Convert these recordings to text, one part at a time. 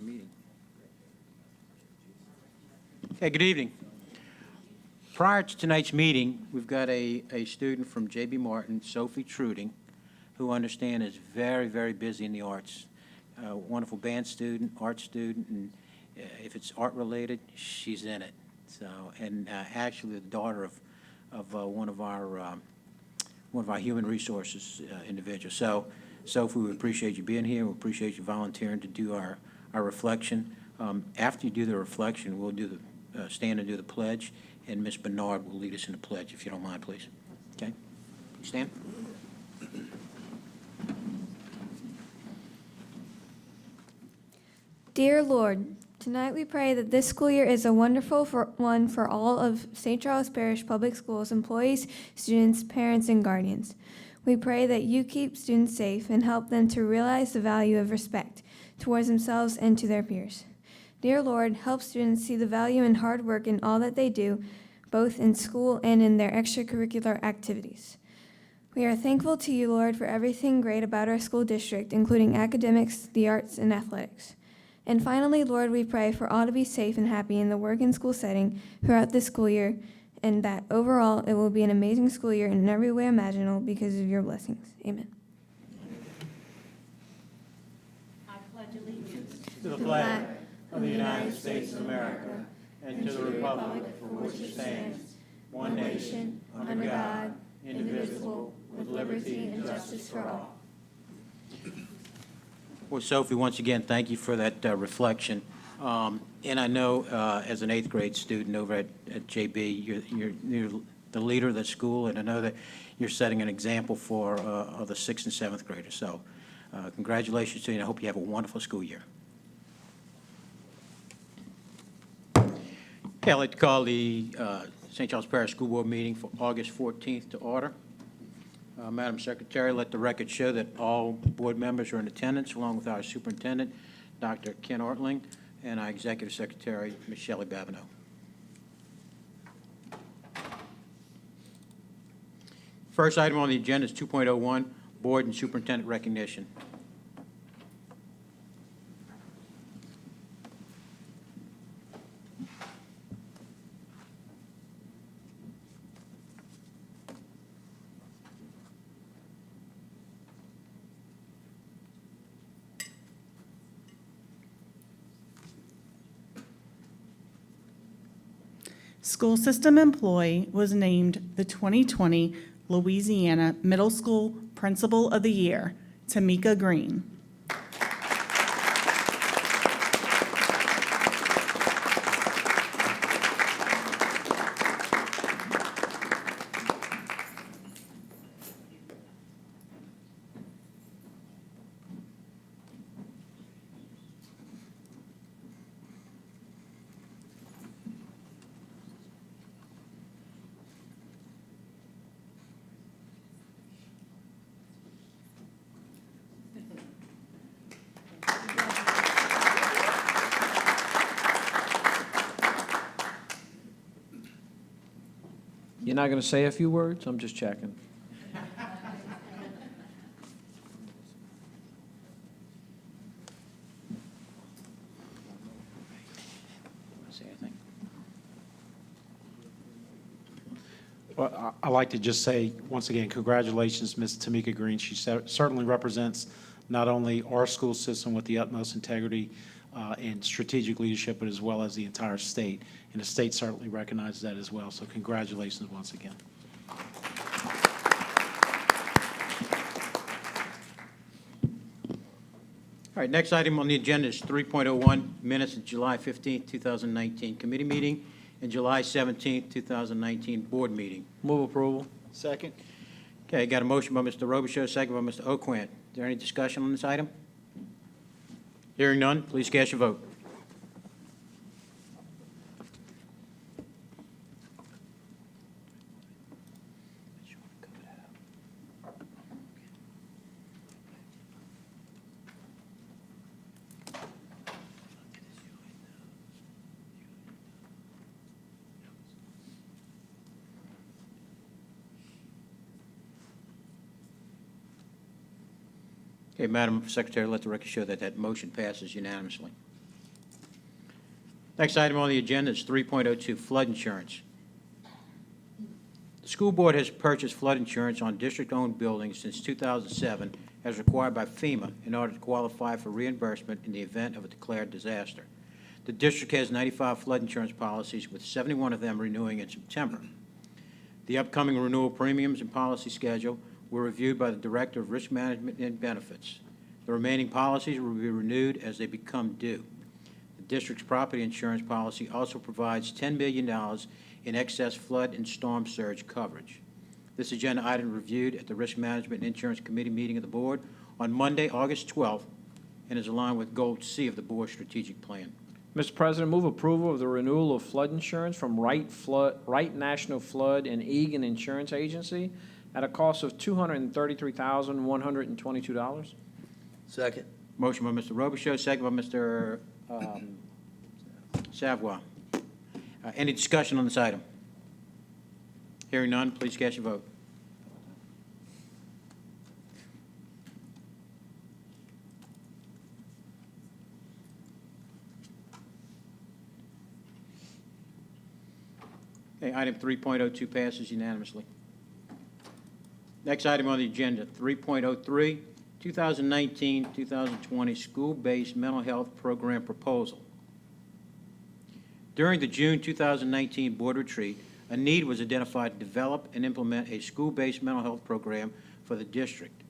meeting. Okay, good evening. Prior to tonight's meeting, we've got a student from J.B. Martin, Sophie Truding, who I understand is very, very busy in the arts. Wonderful band student, art student, and if it's art-related, she's in it. So, and actually the daughter of one of our human resources individuals. So, Sophie, we appreciate you being here. We appreciate you volunteering to do our reflection. After you do the reflection, we'll do the stand and do the pledge, and Ms. Bernard will lead us in the pledge, if you don't mind, please. Okay? You stand. Dear Lord, tonight we pray that this school year is a wonderful one for all of St. Charles Parish Public Schools employees, students, parents, and guardians. We pray that you keep students safe and help them to realize the value of respect towards themselves and to their peers. Dear Lord, help students see the value in hard work in all that they do, both in school and in their extracurricular activities. We are thankful to you, Lord, for everything great about our school district, including academics, the arts, and athletics. And finally, Lord, we pray for all to be safe and happy in the work and school setting throughout this school year, and that overall it will be an amazing school year in every way imaginable because of your blessings. Amen. I pledge allegiance To the flag of the United States of America and to the republic for which it stands, one nation, under God, indivisible, with liberty and justice for all. Well, Sophie, once again, thank you for that reflection. And I know as an eighth grade student over at JB, you're the leader of the school, and I know that you're setting an example for the sixth and seventh graders. So congratulations to you, and I hope you have a wonderful school year. Okay, I'd like to call the St. Charles Parish School Board meeting for August 14th to order. Madam Secretary, let the record show that all board members are in attendance, along with our superintendent, Dr. Ken Ortling, and our executive secretary, Ms. Shelley Babineau. First item on the agenda is 2.01, board and superintendent recognition. School system employee was named the 2020 Louisiana Middle School Principal of the Year, Tamika Green. You're not going to say a few words? I'm just checking. Say anything? Well, I'd like to just say, once again, congratulations, Ms. Tamika Green. She certainly represents not only our school system with the utmost integrity and strategic leadership, but as well as the entire state. And the state certainly recognizes that as well. So congratulations once again. All right, next item on the agenda is 3.01, minutes of July 15th, 2019 committee meeting and July 17th, 2019 board meeting. Move approval. Second. Okay, got a motion by Mr. Robichaud, second by Mr. Oquint. Is there any discussion on this item? Hearing none, please cast your vote. Okay, Madam Secretary, let the record show that that motion passes unanimously. Next item on the agenda is 3.02, flood insurance. The school board has purchased flood insurance on district-owned buildings since 2007 as required by FEMA in order to qualify for reimbursement in the event of a declared disaster. The district has 95 flood insurance policies, with 71 of them renewing in September. The upcoming renewal premiums and policy schedule were reviewed by the Director of Risk Management and Benefits. The remaining policies will be renewed as they become due. The district's property insurance policy also provides $10 million in excess flood and storm surge coverage. This agenda item reviewed at the Risk Management and Insurance Committee meeting of the Board on Monday, August 12th, and is aligned with Goal C of the Board's strategic plan. Mr. President, move approval of the renewal of flood insurance from Wright National Flood and Egan Insurance Agency at a cost of $233,122. Second. Motion by Mr. Robichaud, second by Mr. Savoy. Any discussion on this item? Hearing none, please cast your vote. Okay, item 3.02 passes unanimously. Next item on the agenda, 3.03, 2019-2020 School-Based Mental Health Program Proposal. During the June 2019 board retreat, a need was identified to develop and implement a school-based mental health program for the district.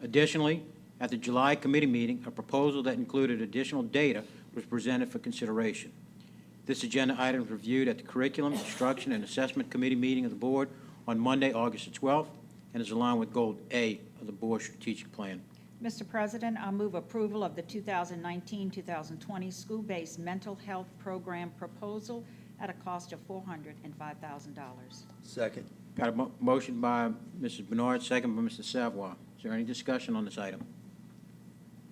Additionally, at the July committee meeting, a proposal that included additional data was presented for consideration. This agenda item was reviewed at the Curriculum, Instruction, and Assessment Committee meeting of the board on Monday, August 12th, and is aligned with Goal A of the board's strategic plan. Mr. President, I move approval of the 2019-2020 school-based mental health program proposal at a cost of $405,000. Second. Got a motion by Mrs. Bernard, second by Mr. Savoy. Is there any discussion on this item?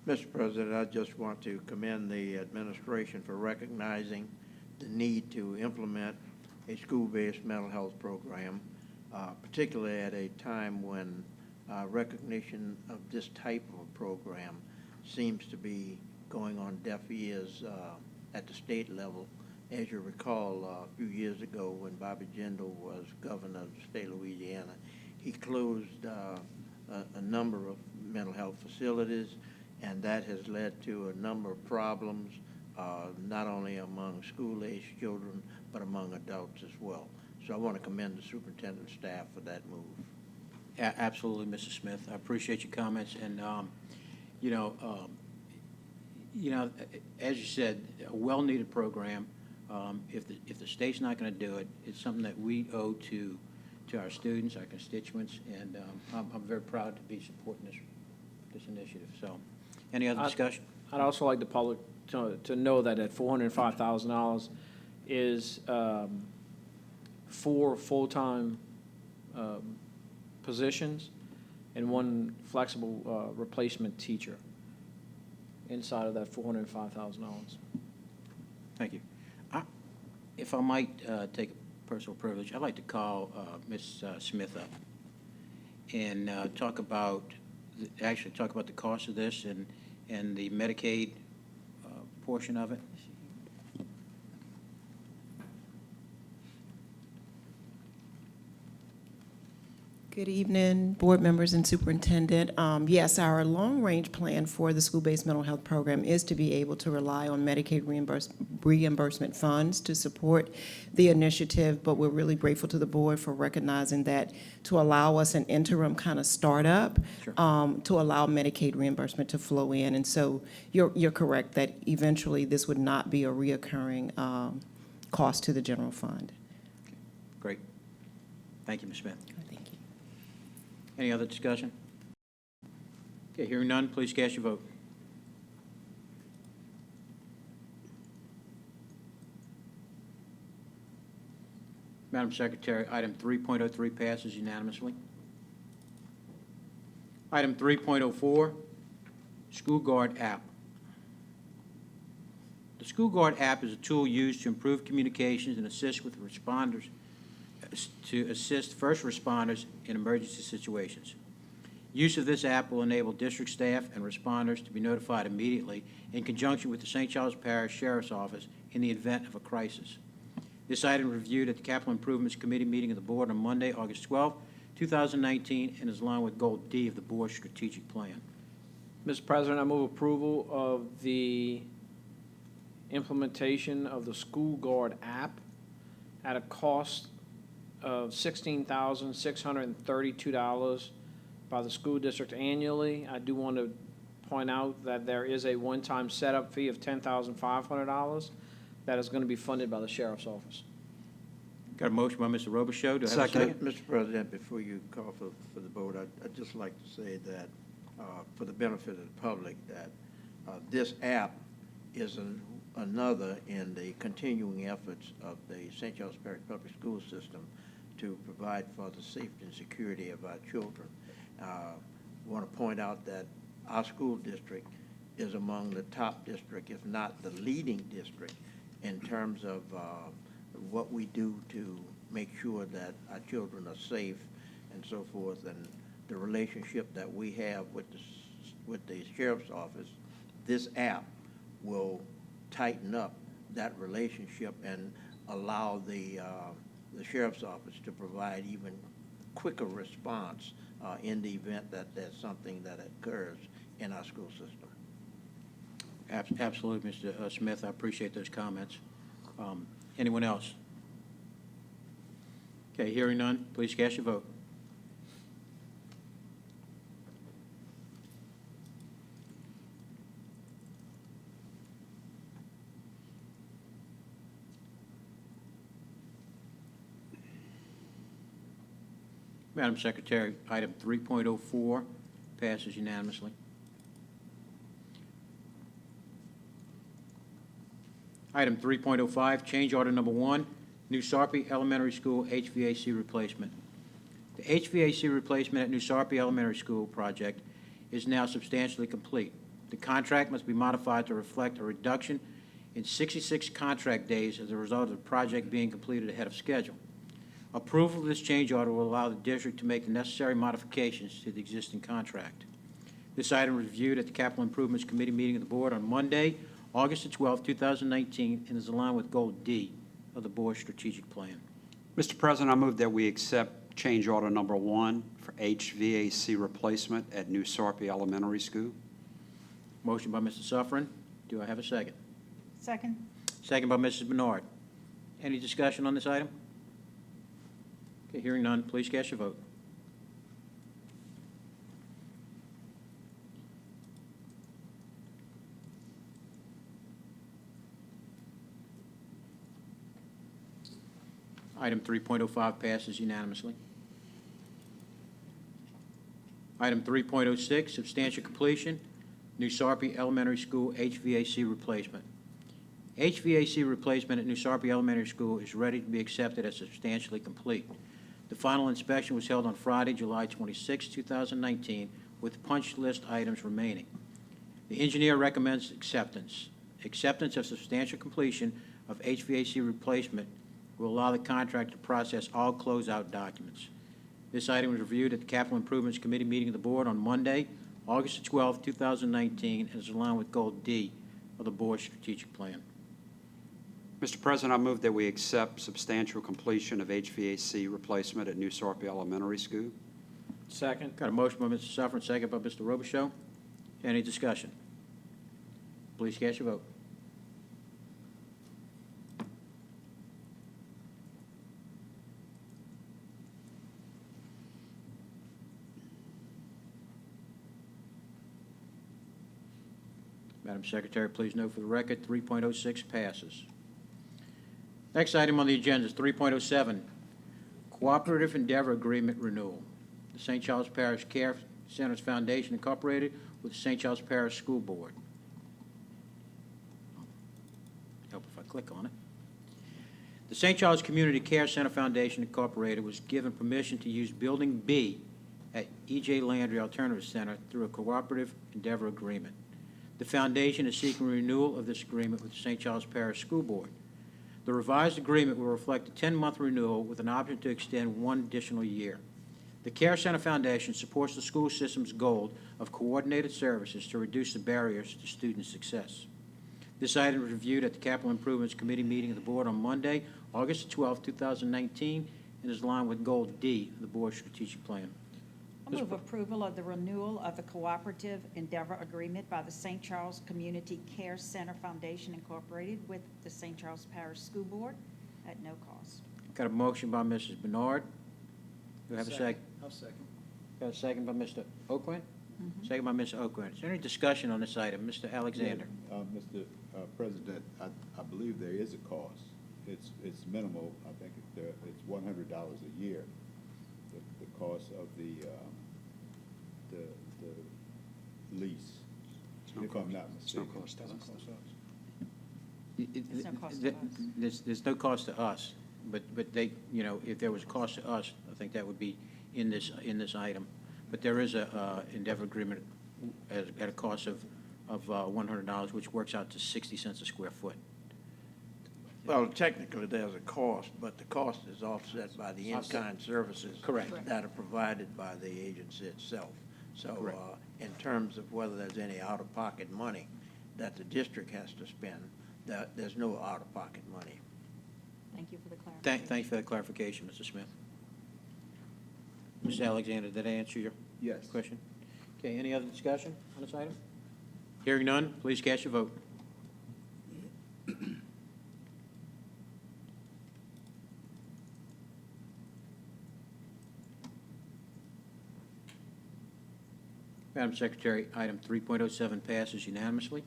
Mr. President, I just want to commend the administration for recognizing the need to implement a school-based mental health program, particularly at a time when recognition of this type of a program seems to be going on deaf ears at the state level. As you recall, a few years ago when Bobby Jindal was governor of the state of Louisiana, he closed a number of mental health facilities, and that has led to a number of problems, not only among school-aged children, but among adults as well. So I want to commend the superintendent and staff for that move. Absolutely, Mr. Smith. I appreciate your comments, and as you said, a well-needed program. If the state's not going to do it, it's something that we owe to our students, our constituents, and I'm very proud to be supporting this initiative. So, any other discussion? I'd also like the public to know that at $405,000 is 4 full-time positions and 1 flexible replacement teacher inside of that $405,000. Thank you. If I might take a personal privilege, I'd like to call Ms. Smith up and talk about the cost of this and the Medicaid portion of it. Good evening, board members and superintendent. Yes, our long-range plan for the school-based mental health program is to be able to rely on Medicaid reimbursement funds to support the initiative, but we're really grateful to the board for recognizing that to allow us an interim kind of startup, Sure. to allow Medicaid reimbursement to flow in. And so you're correct that eventually this would not be a reoccurring cost to the general fund. Great. Thank you, Ms. Smith. Thank you. Any other discussion? Okay, hearing none, please cast your vote. Madam Secretary, item 3.03 passes unanimously. Item 3.04, School Guard app. The School Guard app is a tool used to improve communications and assist with responders, to assist first responders in emergency situations. Use of this app will enable district staff and responders to be notified immediately in conjunction with the St. Charles Parish Sheriff's Office in the event of a crisis. This item was reviewed at the Capital Improvements Committee meeting of the Board on Monday, August 12, 2019, and is aligned with Goal D of the Board's strategic plan. Mr. President, I move approval of the implementation of the School Guard app at a cost of $16,632 by the school district annually. I do want to point out that there is a one-time setup fee of $10,500 that is going to be funded by the Sheriff's Office. Got a motion by Mr. Robichaud. Do I have a second? Mr. President, before you call for the vote, I'd just like to say that, for the benefit of the public, that this app is another in the continuing efforts of the St. Charles Parish Public School System to provide for the safety and security of our children. Want to point out that our school district is among the top district, if not the leading district, in terms of what we do to make sure that our children are safe and so forth, and the relationship that we have with the Sheriff's Office. This app will tighten up that relationship and allow the Sheriff's Office to provide even quicker response in the event that there's something that occurs in our school system. Absolutely, Mr. Smith. I appreciate those comments. Anyone else? Okay, hearing none, please cast your vote. Madam Secretary, item 3.04 passes unanimously. Item 3.05, change order number 1, New Sarpy Elementary School HVAC replacement. The HVAC replacement at New Sarpy Elementary School project is now substantially complete. The contract must be modified to reflect a reduction in 66 contract days as a result of the project being completed ahead of schedule. Approval of this change order will allow the district to make the necessary modifications to the existing contract. This item was reviewed at the Capital Improvements Committee meeting of the Board on Monday, August 12, 2019, and is aligned with Goal D of the Board's strategic plan. Mr. President, I move that we accept change order number 1 for HVAC replacement at New Sarpy Elementary School. Motion by Mr. Suffren. Do I have a second? Second. Second by Mrs. Bernard. Any discussion on this item? Okay, hearing none, please cast your vote. Item 3.05 passes unanimously. Item 3.06, substantial completion, New Sarpy Elementary School HVAC replacement. HVAC replacement at New Sarpy Elementary School is ready to be accepted as substantially complete. The final inspection was held on Friday, July 26, 2019, with punch list items remaining. The engineer recommends acceptance. Acceptance of substantial completion of HVAC replacement will allow the contractor to process all closeout documents. This item was reviewed at the Capital Improvements Committee meeting of the Board on Monday, August 12, 2019, and is aligned with Goal D of the Board's strategic plan. Mr. President, I move that we accept substantial completion of HVAC replacement at New Sarpy Elementary School. Second. Got a motion by Mr. Suffren, second by Mr. Robichaud. Any discussion? Please cast your vote. Madam Secretary, please note for the record, 3.06 passes. Next item on the agenda is 3.07, Cooperative Endeavor Agreement Renewal. The St. Charles Parish Care Centers Foundation Incorporated with the St. Charles Parish School Board. Help if I click on it. The St. Charles Community Care Center Foundation Incorporated was given permission to use Building B at E.J. Landry Alternative Center through a Cooperative Endeavor Agreement. The foundation is seeking renewal of this agreement with the St. Charles Parish School Board. The revised agreement will reflect a 10-month renewal with an option to extend 1 additional year. The Care Center Foundation supports the school system's goal of coordinated services to reduce the barriers to student success. This item was reviewed at the Capital Improvements Committee meeting of the Board on Monday, August 12, 2019, and is aligned with Goal D of the Board's strategic plan. I move approval of the renewal of the cooperative endeavor agreement by the St. Charles Community Care Center Foundation Incorporated with the St. Charles Parish School Board at no cost. Got a motion by Mrs. Bernard. Do I have a second? I'll second. Got a second by Mr. Oquin? Second by Mr. Oquin. Is there any discussion on this item? Mr. Alexander? Mr. President, I believe there is a cost. It's minimal. I think it's $100 a year, the cost of the lease, if I'm not mistaken. no cost to us. There's no cost to us. There's no cost to us, but they, you know, if there was a cost to us, I think that would be in this item. But there is a endeavor agreement at a cost of $100, which works out to 60 cents a square foot. Well, technically, there's a cost, but the cost is offset by the in-kind services. Correct. That are provided by the agency itself. So, Correct. In terms of whether there's any out-of-pocket money that the district has to spend, there's no out-of-pocket money. Thank you for the clarification. Thank you for that clarification, Mr. Smith. Mr. Alexander, did I answer your Yes. question? Okay, any other discussion on this item? Hearing none, please cast your vote. Madam Secretary, item 3.07 passes unanimously.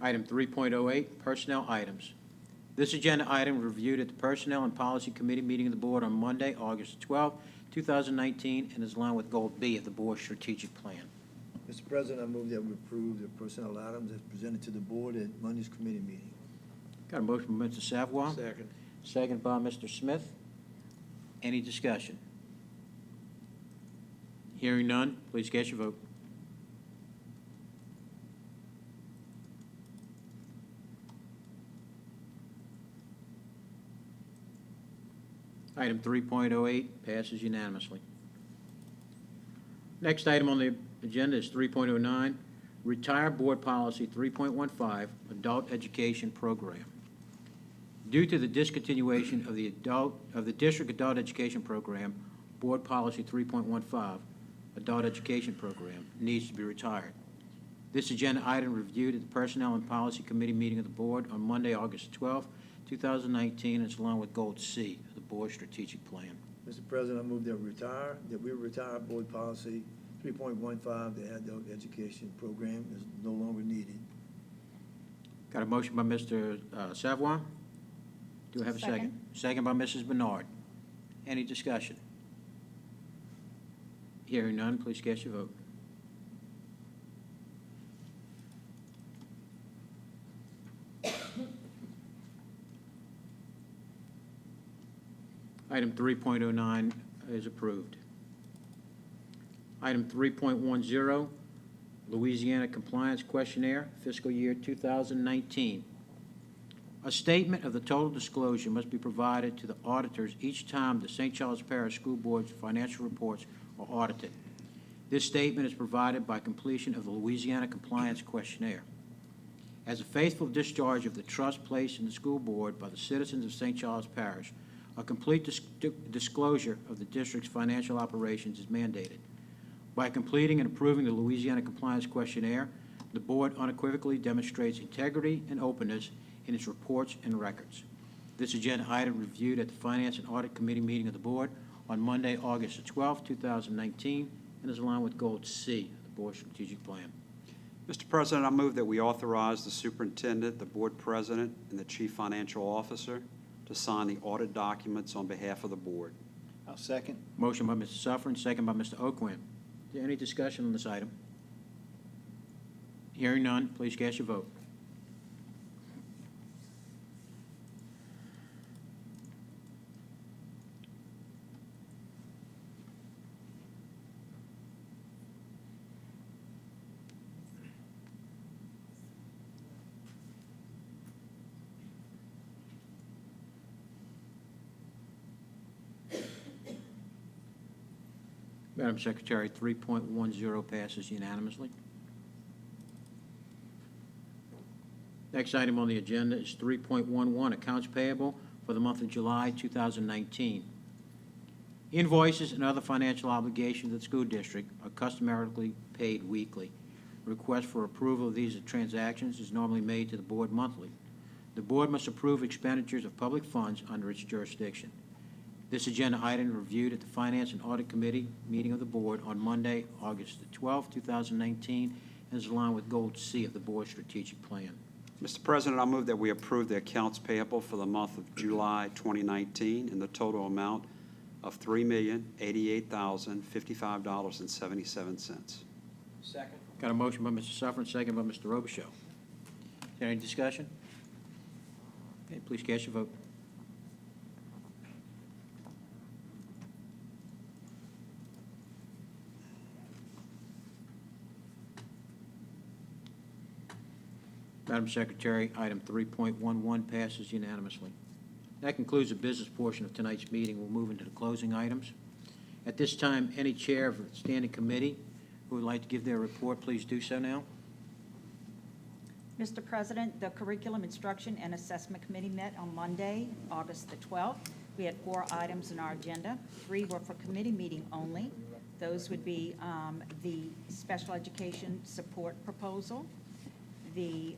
Item 3.08, personnel items. This agenda item reviewed at the Personnel and Policy Committee meeting of the Board on Monday, August 12, 2019, and is aligned with Goal B of the Board's strategic plan. Mr. President, I move that we approve the personnel items as presented to the board at Monday's committee meeting. Got a motion from Mr. Savoy, Second. second by Mr. Smith. Any discussion? Hearing none, please cast your vote. Item 3.08 passes unanimously. Next item on the agenda is 3.09, Retire Board Policy 3.15, Adult Education Program. Due to the discontinuation of the District Adult Education Program, Board Policy 3.15, Adult Education Program, needs to be retired. This agenda item reviewed at the Personnel and Policy Committee meeting of the Board on Monday, August 12, 2019, and is along with Goal C of the Board's strategic plan. Mr. President, I move that we retire board policy 3.15, the adult education program is no longer needed. Got a motion by Mr. Savoy? Do I have a second? Second. Second by Mrs. Bernard. Any discussion? Hearing none, please cast your vote. Item 3.09 is approved. Item 3.10, Louisiana Compliance Questionnaire, fiscal year 2019. A statement of the total disclosure must be provided to the auditors each time the St. Charles Parish School Board's financial reports are audited. This statement is provided by completion of the Louisiana Compliance Questionnaire. As a faithful discharge of the trust placed in the school board by the citizens of St. Charles Parish, a complete disclosure of the district's financial operations is mandated. By completing and approving the Louisiana Compliance Questionnaire, the board unequivocally demonstrates integrity and openness in its reports and records. This agenda item reviewed at the Finance and Audit Committee meeting of the board on Monday, August 12, 2019, and is aligned with Goal C of the board's strategic plan. Mr. President, I move that we authorize the superintendent, the board president, and the chief financial officer to sign the audit documents on behalf of the board. I'll second. Motion by Mr. Suffern, second by Mr. Oquin. Is there any discussion on this item? Hearing none, please cast your vote. Madam Secretary, 3.10 passes unanimously. Next item on the agenda is 3.11, accounts payable for the month of July 2019. Invoices and other financial obligations of the school district are customarily paid weekly. Request for approval of these transactions is normally made to the board monthly. The board must approve expenditures of public funds under its jurisdiction. This agenda item reviewed at the Finance and Audit Committee meeting of the board on Monday, August the 12th, 2019, and is aligned with Goal C of the board's strategic plan. Mr. President, I move that we approve the accounts payable for the month of July 2019 in the total amount of $3,088,055.77. Second. Got a motion by Mr. Suffern, second by Mr. Robichaud. Is there any discussion? Okay, please cast your vote. Madam Secretary, item 3.11 passes unanimously. That concludes the business portion of tonight's meeting. We'll move into the closing items. At this time, any chair of a standing committee who would like to give their report, please do so now. Mr. President, the Curriculum Instruction and Assessment Committee met on Monday, August the 12th. We had 4 items on our agenda. 3 were for committee meeting only. Those would be the special education support proposal, the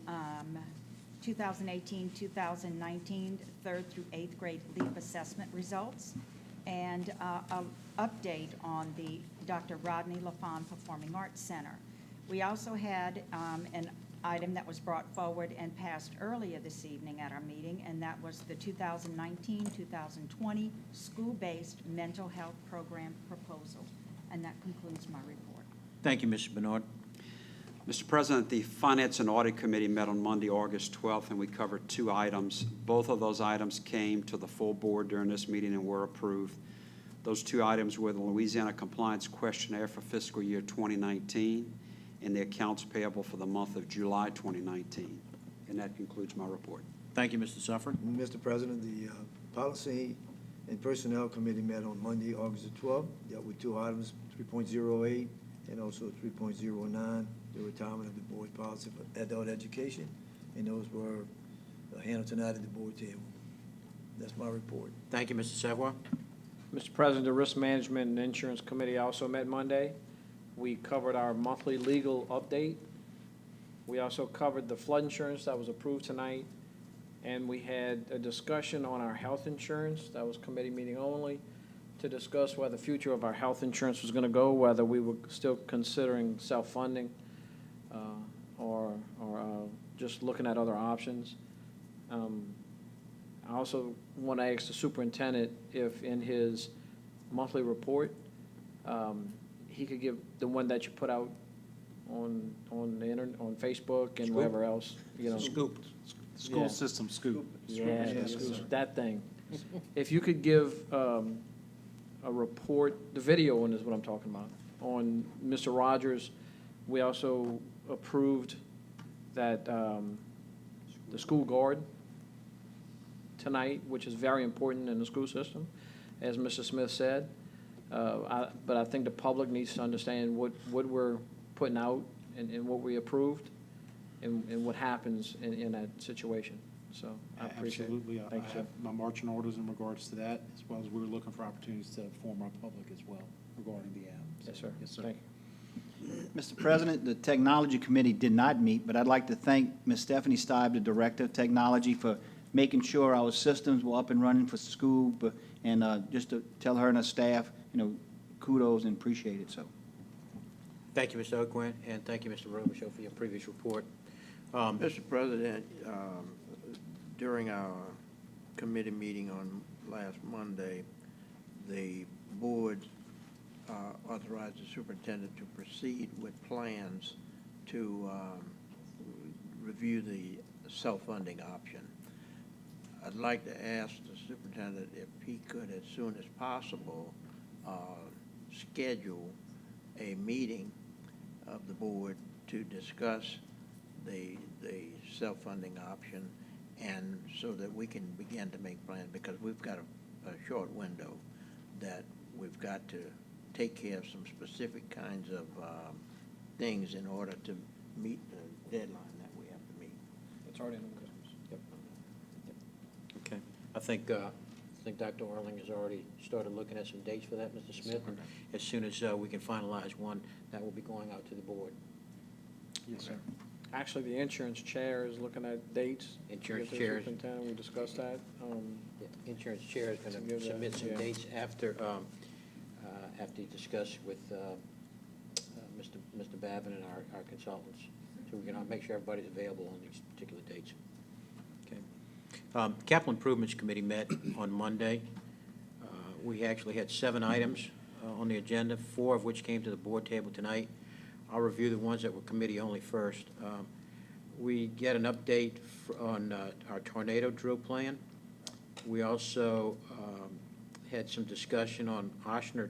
2018-2019 3rd through 8th grade LEAP assessment results, and an update on the Dr. Rodney LaFawn Performing Arts Center. We also had an item that was brought forward and passed earlier this evening at our meeting, and that was the 2019-2020 school-based mental health program proposal. And that concludes my report. Thank you, Mr. Bernard. Mr. President, the Finance and Audit Committee met on Monday, August 12th, and we covered 2 items. Both of those items came to the full board during this meeting and were approved. Those 2 items were the Louisiana Compliance Questionnaire for fiscal year 2019 and the accounts payable for the month of July 2019. And that concludes my report. Thank you, Mr. Suffern. Mr. President, the Policy and Personnel Committee met on Monday, August the 12th, dealt with 2 items, 3.08 and also 3.09, the retirement of the board policy for adult education, and those were handled tonight at the board table. That's my report. Thank you, Mr. Savoy. Mr. President, the Risk Management and Insurance Committee also met Monday. We covered our monthly legal update. We also covered the flood insurance that was approved tonight, and we had a discussion on our health insurance. That was committee meeting only, to discuss where the future of our health insurance was going to go, whether we were still considering self-funding or just looking at other options. I also want to ask the superintendent if in his monthly report, he could give the one that you put out on the internet, on Facebook and wherever else, you know. Scoop. School Yeah. system scoop. Yeah, Yes, sir. that thing. If you could give a report, the video one is what I'm talking about, on Mr. Rogers. We also approved that the school guard tonight, which is very important in the school system, as Mr. Smith said. But I think the public needs to understand what we're putting out and what we approved and what happens in that situation. So I appreciate it. Absolutely. Thank I you, have sir. my marching orders in regards to that, as well as we were looking for opportunities to inform our public as well regarding the app. Yes, sir. Yes, sir. Thank you. Mr. President, the Technology Committee did not meet, but I'd like to thank Ms. Stephanie Stibe, the Director of Technology, for making sure our systems were up and running for school, and just to tell her and her staff, kudos and appreciate it, so. Thank you, Mr. O'Quinn, and thank you, Mr. Robichaud, for your previous report. Mr. President, during our committee meeting on last Monday, the board authorized the superintendent to proceed with plans to review the self-funding option. I'd like to ask the superintendent if he could, as soon as possible, schedule a meeting of the board to discuss the self-funding option, and so that we can begin to make plans, because we've got a short window that we've got to take care of some specific kinds of things in order to meet the deadline that we have to meet. It's already in the Christmas. Yep. Okay. I think Dr. Orling has already started looking at some dates for that, Mr. Smith. And as soon as we can finalize one, that will be going out to the board. Yes, sir. Actually, the insurance chair is looking at dates. Insurance Get the chairs. Superintendent, we discussed that. The insurance chair is going To to give that, submit some yeah. dates after you discuss with Mr. Babin and our consultants, so we can make sure everybody's available on these particular dates. Okay. Capital Improvements Committee met on Monday. We actually had 7 items on the agenda, 4 of which came to the board table tonight. I'll review the ones that were committee only first. We get an update on our tornado drill plan. We also had some discussion on Oshner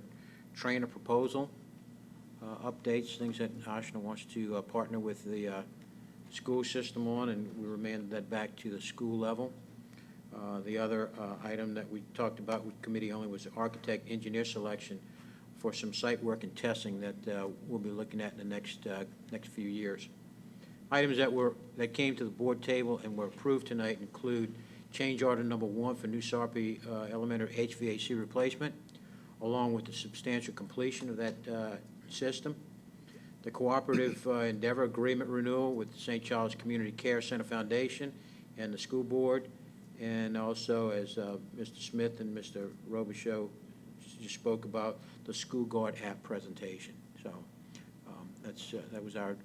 trainer proposal, updates, things that Oshner wants to partner with the school system on, and we remanded that back to the school level. The other item that we talked about with committee only was the architect engineer selection for some site work and testing that we'll be looking at in the next few years. Items that came to the board table and were approved tonight include change order number 1 for New Sarpy Elementary HVAC replacement, along with the substantial completion of that system. The cooperative endeavor agreement renewal with the St. Charles Community Care Center Foundation and the school board, and also, as Mr. Smith and Mr. Robichaux just spoke about, the School Guard app presentation. So that was our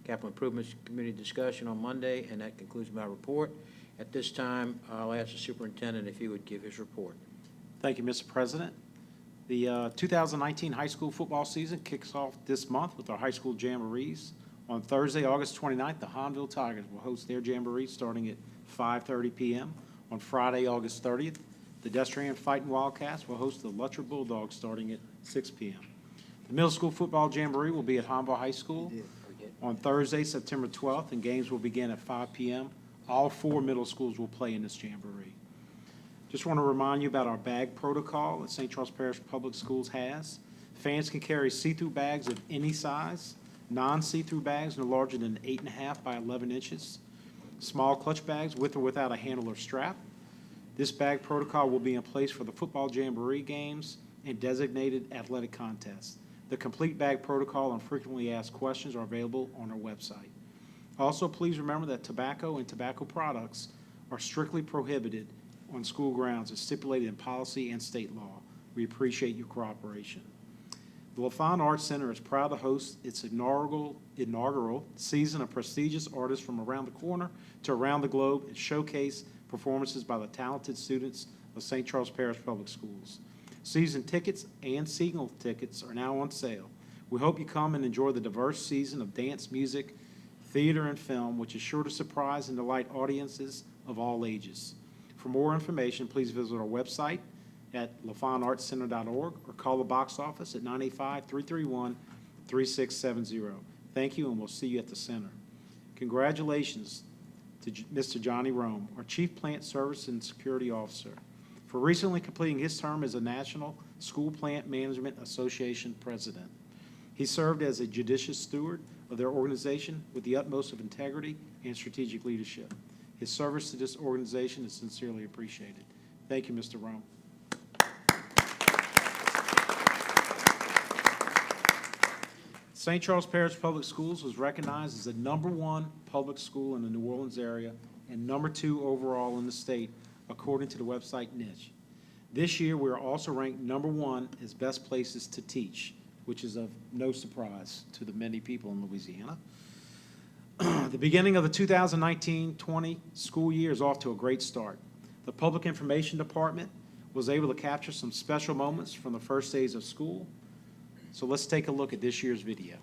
Capital Improvements Committee discussion on Monday, and that concludes my report. At this time, I'll ask the superintendent if he would give his report. Thank you, Mr. President. The 2019 high school football season kicks off this month with our high school jamborees. On Thursday, August 29th, the Hahnville Tigers will host their jamboree starting at 5:30 p.m. On Friday, August 30th, the Destrian Fighting Wildcats will host the Lutcher Bulldogs starting at 6 p.m. The middle school football jamboree will be at Hahnville High School on Thursday, September 12th, and games will begin at 5 p.m. All 4 middle schools will play in this jamboree. Just want to remind you about our bag protocol that St. Charles Parish Public Schools has. Fans can carry see-through bags of any size, non-see-through bags no larger than 8.5 by 11 inches, small clutch bags with or without a handle or strap. This bag protocol will be in place for the football jamboree games and designated athletic contests. The complete bag protocol and frequently asked questions are available on our website. Also, please remember that tobacco and tobacco products are strictly prohibited on school grounds as stipulated in policy and state law. We appreciate your cooperation. The LaFawn Arts Center is proud to host its inaugural season of prestigious artists from around the corner to around the globe and showcase performances by the talented students of St. Charles Parish Public Schools. Season tickets and single tickets are now on sale. We hope you come and enjoy the diverse season of dance, music, theater, and film, which is sure to surprise and delight audiences of all ages. For more information, please visit our website at lafawnartscenter.org or call the box office at 985-331-3670. Thank you, and we'll see you at the center. Congratulations to Mr. Johnny Rome, our Chief Plant Service and Security Officer, for recently completing his term as a National School Plant Management Association President. He served as a judicious steward of their organization with the utmost of integrity and strategic leadership. His service to this organization is sincerely appreciated. Thank you, Mr. Rome. St. Charles Parish Public Schools was recognized as the #1 public school in the New Orleans area and #2 overall in the state, according to the website Niche. This year, we are also ranked #1 as best places to teach, which is of no surprise to the many people in Louisiana. The beginning of the 2019-20 school year is off to a great start. The Public Information Department was able to capture some special moments from the first days of school. So let's take a look at this year's video.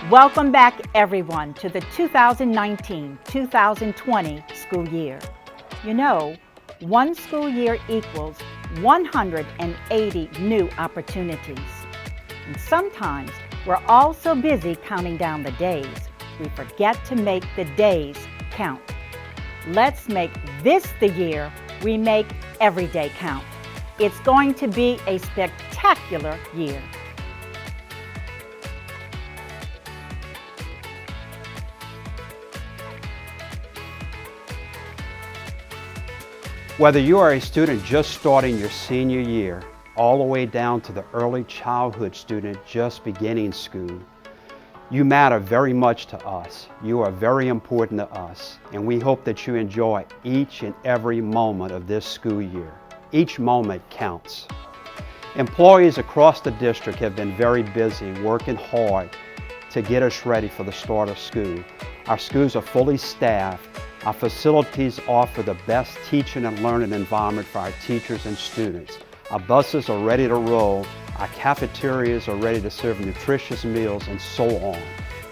Welcome back, everyone, to the 2019-2020 school year. You know, one school year equals 180 new opportunities. And sometimes we're all so busy counting down the days, we forget to make the days count. Let's make this the year we make every day count. It's going to be a spectacular year. Whether you are a student just starting your senior year, all the way down to the early childhood student just beginning school, you matter very much to us. You are very important to us, and we hope that you enjoy each and every moment of this school year. Each moment counts. Employees across the district have been very busy working hard to get us ready for the start of school. Our schools are fully staffed. Our facilities offer the best teaching and learning environment for our teachers and students. Our buses are ready to roll. Our cafeterias are ready to serve nutritious meals, and so on.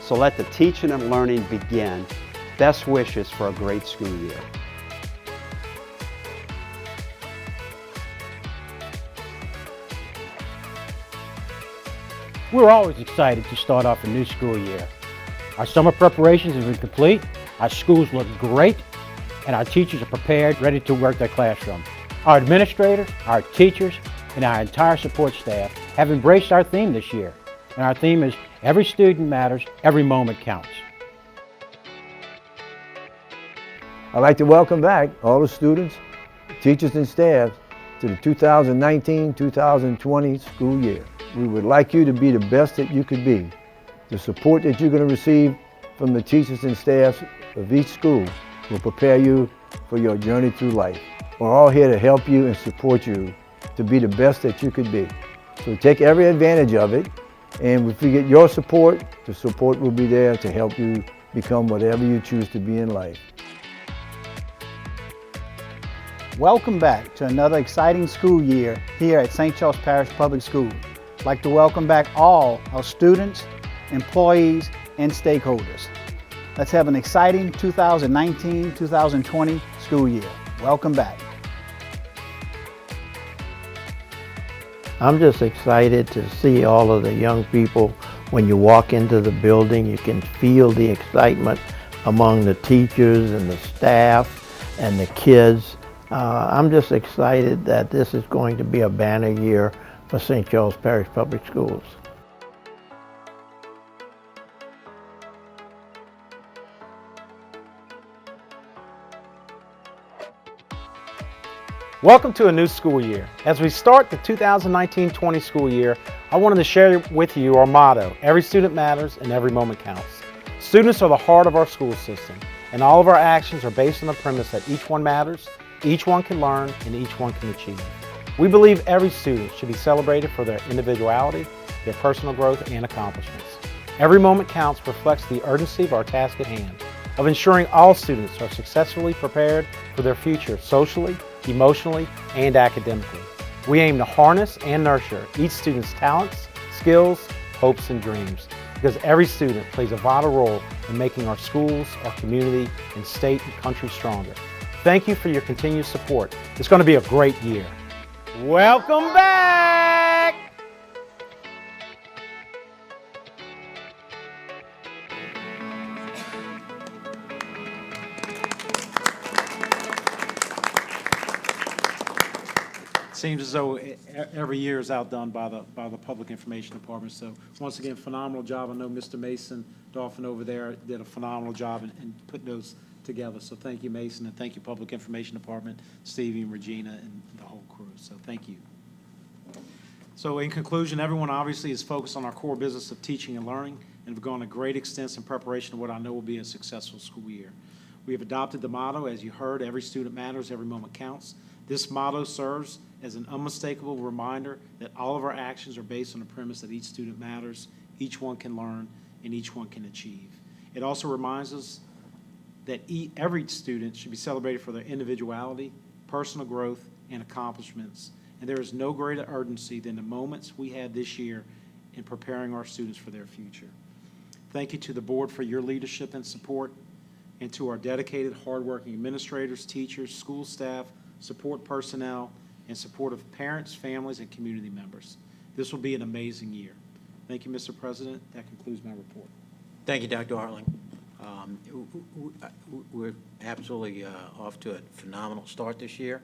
So let the teaching and learning begin. Best wishes for a great school year. We're always excited to start off a new school year. Our summer preparations have been complete, our schools look great, and our teachers are prepared, ready to work their classroom. Our administrators, our teachers, and our entire support staff have embraced our theme this year. And our theme is every student matters, every moment counts. I'd like to welcome back all the students, teachers, and staff to the 2019-2020 school year. We would like you to be the best that you could be. The support that you're going to receive from the teachers and staff of each school will prepare you for your journey through life. We're all here to help you and support you to be the best that you could be. So take every advantage of it, and if you get your support, the support will be there to help you become whatever you choose to be in life. Welcome back to another exciting school year here at St. Charles Parish Public School. I'd like to welcome back all our students, employees, and stakeholders. Let's have an exciting 2019-2020 school year. Welcome back. I'm just excited to see all of the young people. When you walk into the building, you can feel the excitement among the teachers and the staff and the kids. I'm just excited that this is going to be a banner year for St. Charles Parish Public Schools. Welcome to a new school year. As we start the 2019-20 school year, I wanted to share with you our motto, every student matters and every moment counts. Students are the heart of our school system, and all of our actions are based on the premise that each one matters, each one can learn, and each one can achieve. We believe every student should be celebrated for their individuality, their personal growth, and accomplishments. Every moment counts reflects the urgency of our task at hand, of ensuring all students are successfully prepared for their future socially, emotionally, and academically. We aim to harness and nurture each student's talents, skills, hopes, and dreams, because every student plays a vital role in making our schools, our community, and state and country stronger. Thank you for your continued support. It's going to be a great year. Welcome back! Seems as though every year is outdone by the Public Information Department. So once again, phenomenal job. I know Mr. Mason Dolphin over there did a phenomenal job in putting those together. So thank you, Mason, and thank you, Public Information Department, Stevie and Regina and the whole crew. So thank you. So in conclusion, everyone obviously is focused on our core business of teaching and learning, and have gone to great extents in preparation of what I know will be a successful school year. We have adopted the motto, as you heard, every student matters, every moment counts. This motto serves as an unmistakable reminder that all of our actions are based on the premise that each student matters, each one can learn, and each one can achieve. It also reminds us that every student should be celebrated for their individuality, personal growth, and accomplishments. And there is no greater urgency than the moments we had this year in preparing our students for their future. Thank you to the board for your leadership and support, and to our dedicated, hardworking administrators, teachers, school staff, support personnel, in support of parents, families, and community members. This will be an amazing year. Thank you, Mr. President. That concludes my report. Thank you, Dr. Hartling. We're absolutely off to a phenomenal start this year.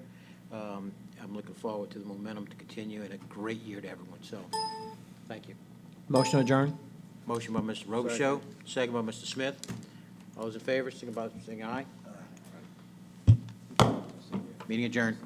I'm looking forward to the momentum to continue, and a great year to everyone, so thank you. Motion adjourned? Motion by Mr. Robichaud, second by Mr. Smith. All those in favor, signify by saying aye. Meeting adjourned.